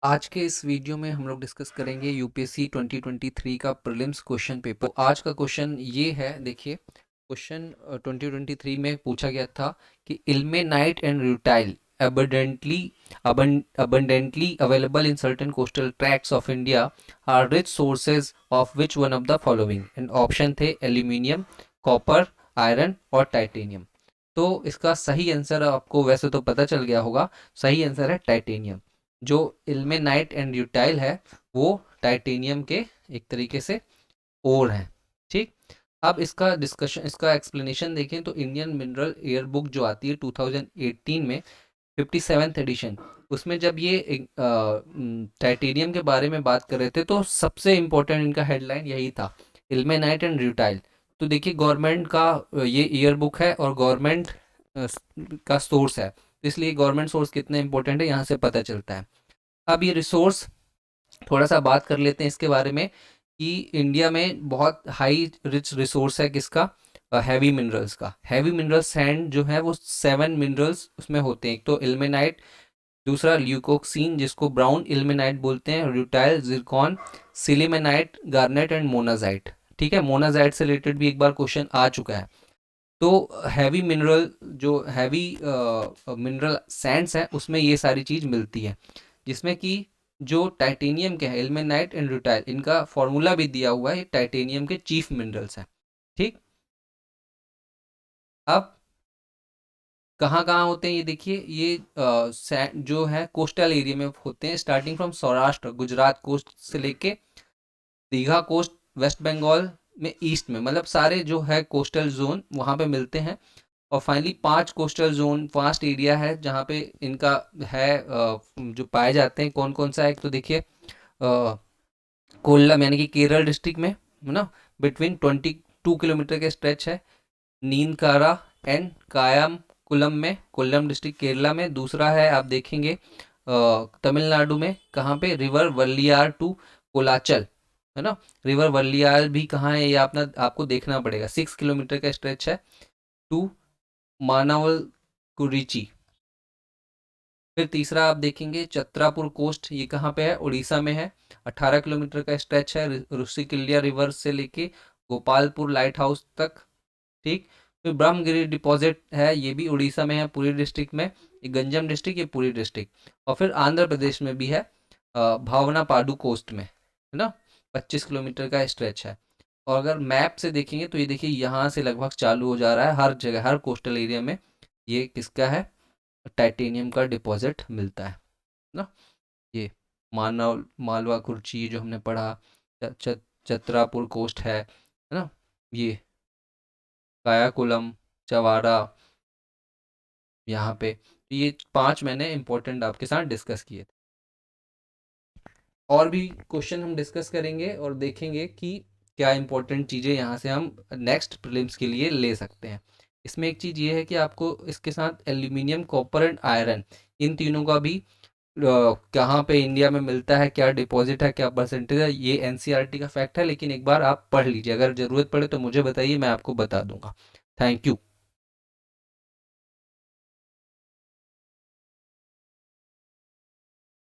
आज के इस वीडियो में हम लोग डिस्कस करेंगे यूपीएससी 2023 का प्रीलिम्स क्वेश्चन पेपर। आज का क्वेश्चन ये है, देखिए क्वेश्चन 2023 में पूछा गया था कि ilmenite and rutile abundantly available in certain coastal tracts of India are rich sources of which one of the following, and option थे एल्यूमिनियम, कॉपर, आयरन और टाइटेनियम। तो इसका सही आंसर आपको वैसे तो पता चल गया होगा, सही आंसर है टाइटेनियम। जो इल्मेनाइट एंड ड्यूटाइल है वो टाइटेनियम के एक तरीके से ओर हैं। ठीक, अब इसका डिस्कशन, इसका एक्सप्लेनेशन देखें तो इंडियन मिनरल ईयर बुक जो आती है 2018 में 57th एडिशन, उसमें जब ये टाइटेनियम के बारे में बात कर रहे थे तो सबसे इम्पोर्टेंट इनका हेडलाइन यही था, इल्मेनाइट एंड ड्यूटाइल। तो देखिए गवर्नमेंट का ये ईयर बुक है और गवर्नमेंट का सोर्स है, इसलिए गवर्नमेंट सोर्स कितना इंपॉर्टेंट है यहाँ से पता चलता है। अब ये रिसोर्स थोड़ा सा बात कर लेते हैं इसके बारे में कि इंडिया में बहुत हाई रिच रिसोर्स है किसका, हैवी मिनरल्स का। हैवी मिनरल सैंड जो है वो 7 मिनरल्स उसमें होते हैं। एक तो इल्मेनाइट, दूसरा ल्यूकोक्सीन जिसको ब्राउन इल्मेनाइट बोलते हैं, rutile, Zircon, sillimanite, garnet and monazite. ठीक है, मोनाजाइट से रिलेटेड भी एक बार क्वेश्चन आ चुका है। तो हैवी मिनरल, जो हैवी मिनरल सैंड्स हैं उसमें ये सारी चीज़ मिलती है, जिसमें कि जो टाइटेनियम के हैं इल्मेनाइट एंड रूटाइल, इनका फॉर्मूला भी दिया हुआ है, ये टाइटेनियम के चीफ मिनरल्स हैं। ठीक, अब कहाँ कहाँ होते हैं ये देखिए, ये जो है कोस्टल एरिया में होते हैं, starting from Saurashtra, Gujarat coast से लेके दीघा कोस्ट, वेस्ट बंगाल में ईस्ट में, मतलब सारे जो है कोस्टल जोन वहाँ पे मिलते हैं। और फाइनली 5 कोस्टल जोन, 5 एरिया है जहाँ पे इनका है, जो पाए जाते हैं। कौन कौन सा है, एक तो देखिए कोल्लम यानी कि केरल डिस्ट्रिक्ट में है ना, बिटवीन 22 किलोमीटर के स्ट्रेच है। नीनकारा एंड कायम कुलम में, कोल्लम डिस्ट्रिक्ट केरला में। दूसरा है आप देखेंगे तमिलनाडु में, कहाँ पे, रिवर वल्लियार टू कोलाचल, है ना। रिवर वल्लियार भी कहाँ है ये अपना आपको देखना पड़ेगा, 6 किलोमीटर का स्ट्रेच है टू मानावल कुरीची। फिर तीसरा आप देखेंगे चत्रापुर कोस्ट, ये कहाँ पे है, उड़ीसा में है, 18 किलोमीटर का स्ट्रेच है ऋषिकुल्या रिवर से लेके गोपालपुर लाइट हाउस तक। ठीक, फिर ब्रह्मगिरी डिपॉजिट है, ये भी उड़ीसा में है, पुरी डिस्ट्रिक्ट में। ये गंजम डिस्ट्रिक्ट, ये पुरी डिस्ट्रिक्ट। और फिर आंध्र प्रदेश में भी है, भावना पाडू कोस्ट में, है ना, 25 किलोमीटर का स्ट्रेच है। और अगर मैप से देखेंगे तो ये देखिए यहाँ से लगभग चालू हो जा रहा है, हर जगह हर कोस्टल एरिया में ये किसका है, टाइटेनियम का डिपॉजिट मिलता है ना। ये मानव मालवा कुर्ची जो हमने पढ़ा, चतरापुर कोस्ट है ना, ये कायाकुलम, चवाड़ा, यहाँ पे। तो ये 5 मैंने इंपॉर्टेंट आपके साथ डिस्कस किए थे। और भी क्वेश्चन हम डिस्कस करेंगे और देखेंगे कि क्या इंपॉर्टेंट चीज़ें यहाँ से हम नेक्स्ट प्रीलिम्स के लिए ले सकते हैं। इसमें एक चीज़ ये है कि आपको इसके साथ एल्यूमिनियम, कॉपर एंड आयरन, इन तीनों का भी कहाँ पे इंडिया में मिलता है, क्या डिपॉजिट है, क्या परसेंटेज है, ये एनसीईआरटी का फैक्ट है। लेकिन एक बार आप पढ़ लीजिए, अगर ज़रूरत पड़े तो मुझे बताइए, मैं आपको बता दूंगा। Thank you.